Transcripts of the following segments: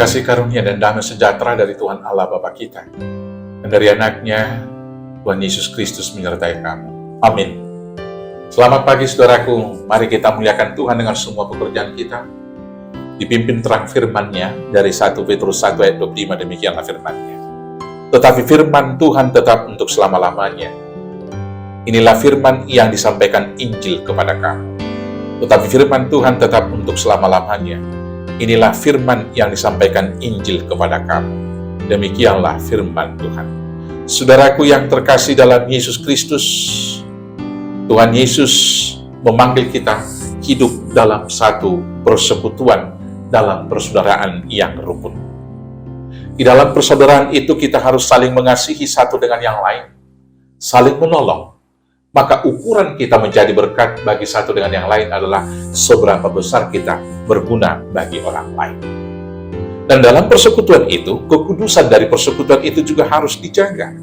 Kasih karunia dan damai sejahtera dari Tuhan Allah Bapa kita dan dari anaknya Tuhan Yesus Kristus menyertai kamu. Amin. Selamat pagi saudaraku, mari kita muliakan Tuhan dengan semua pekerjaan kita. Dipimpin terang firman-Nya dari 1 Petrus 1 ayat 25, demikianlah firman-Nya. Tetapi firman Tuhan tetap untuk selama-lamanya. Inilah firman yang disampaikan Injil kepada kamu. Tetapi firman Tuhan tetap untuk selama-lamanya. Inilah firman yang disampaikan Injil kepada kamu. Demikianlah firman Tuhan. Saudaraku yang terkasih dalam Yesus Kristus, Tuhan Yesus memanggil kita hidup dalam satu persekutuan, dalam persaudaraan yang rukun. Di dalam persaudaraan itu kita harus saling mengasihi satu dengan yang lain, saling menolong. Maka ukuran kita menjadi berkat bagi satu dengan yang lain adalah seberapa besar kita berguna bagi orang lain. Dan dalam persekutuan itu, kekudusan dari persekutuan itu juga harus dijaga.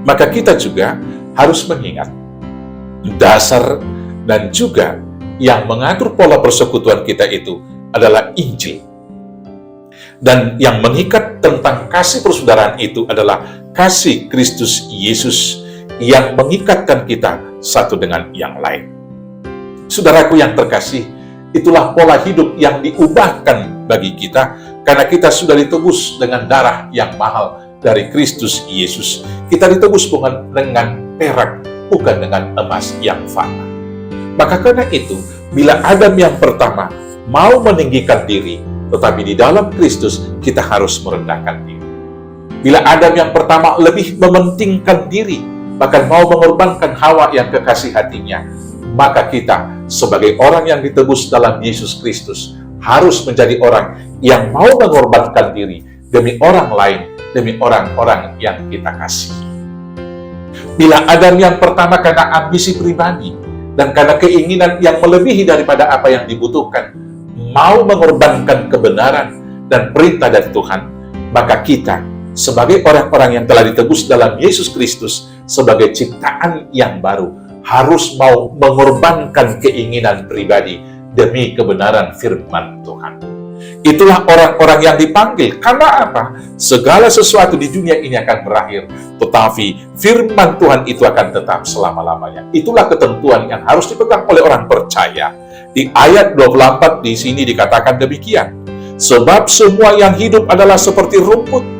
Maka kita juga harus mengingat dasar dan juga yang mengatur pola persekutuan kita itu adalah Injil. Dan yang mengikat tentang kasih persaudaraan itu adalah kasih Kristus Yesus yang mengikatkan kita satu dengan yang lain. Saudaraku yang terkasih, itulah pola hidup yang diubahkan bagi kita karena kita sudah ditebus dengan darah yang mahal dari Kristus Yesus. Kita ditebus bukan dengan perak, bukan dengan emas yang fana. Maka karena itu, bila Adam yang pertama mau meninggikan diri, tetapi di dalam Kristus kita harus merendahkan diri. Bila Adam yang pertama lebih mementingkan diri, bahkan mau mengorbankan Hawa yang kekasih hatinya, maka kita sebagai orang yang ditebus dalam Yesus Kristus harus menjadi orang yang mau mengorbankan diri demi orang lain, demi orang-orang yang kita kasihi. Bila Adam yang pertama karena ambisi pribadi dan karena keinginan yang melebihi daripada apa yang dibutuhkan, mau mengorbankan kebenaran dan perintah dari Tuhan, maka kita sebagai orang-orang yang telah ditebus dalam Yesus Kristus sebagai ciptaan yang baru harus mau mengorbankan keinginan pribadi demi kebenaran firman Tuhan. Itulah orang-orang yang dipanggil. Karena apa? Segala sesuatu di dunia ini akan berakhir, tetapi firman Tuhan itu akan tetap selama-lamanya. Itulah ketentuan yang harus dipegang oleh orang percaya. Di ayat 24 di sini dikatakan demikian. Sebab semua yang hidup adalah seperti rumput,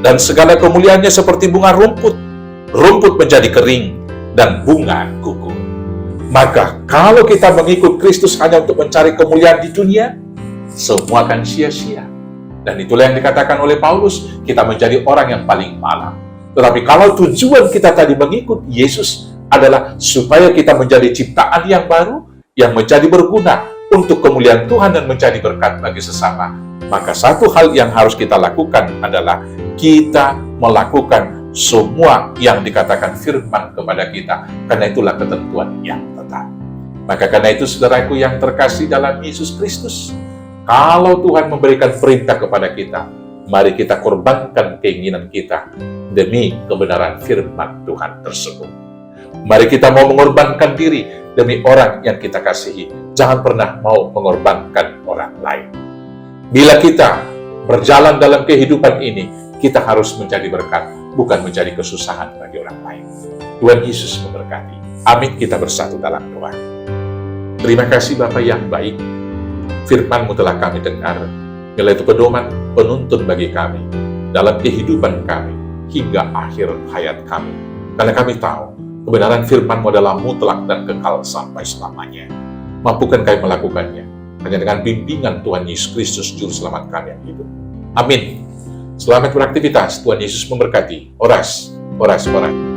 dan segala kemuliaannya seperti bunga rumput. Rumput menjadi kering dan bunga gugur. Maka kalau kita mengikut Kristus hanya untuk mencari kemuliaan di dunia, semua akan sia-sia. Dan itulah yang dikatakan oleh Paulus, kita menjadi orang yang paling malang. Tetapi kalau tujuan kita tadi mengikut Yesus adalah supaya kita menjadi ciptaan yang baru, yang menjadi berguna untuk kemuliaan Tuhan dan menjadi berkat bagi sesama, maka satu hal yang harus kita lakukan adalah kita melakukan semua yang dikatakan firman kepada kita, karena itulah ketentuan yang tetap. Maka karena itu saudaraku yang terkasih dalam Yesus Kristus, kalau Tuhan memberikan perintah kepada kita, mari kita korbankan keinginan kita demi kebenaran firman Tuhan tersebut. Mari kita mau mengorbankan diri demi orang yang kita kasihi. Jangan pernah mau mengorbankan orang lain. Bila kita berjalan dalam kehidupan ini, kita harus menjadi berkat, bukan menjadi kesusahan bagi orang lain. Tuhan Yesus memberkati. Amin. Kita bersatu dalam doa. Terima kasih Bapa yang baik. Firman-Mu telah kami dengar. Nilai itu pedoman, penuntun bagi kami dalam kehidupan kami hingga akhir hayat kami. Karena kami tahu kebenaran firman-Mu adalah mutlak dan kekal sampai selamanya. Mampukan kami melakukannya hanya dengan bimbingan Tuhan Yesus Kristus Juru Selamat kami yang hidup. Amin. Selamat beraktivitas. Tuhan Yesus memberkati. Oras, oras, oras.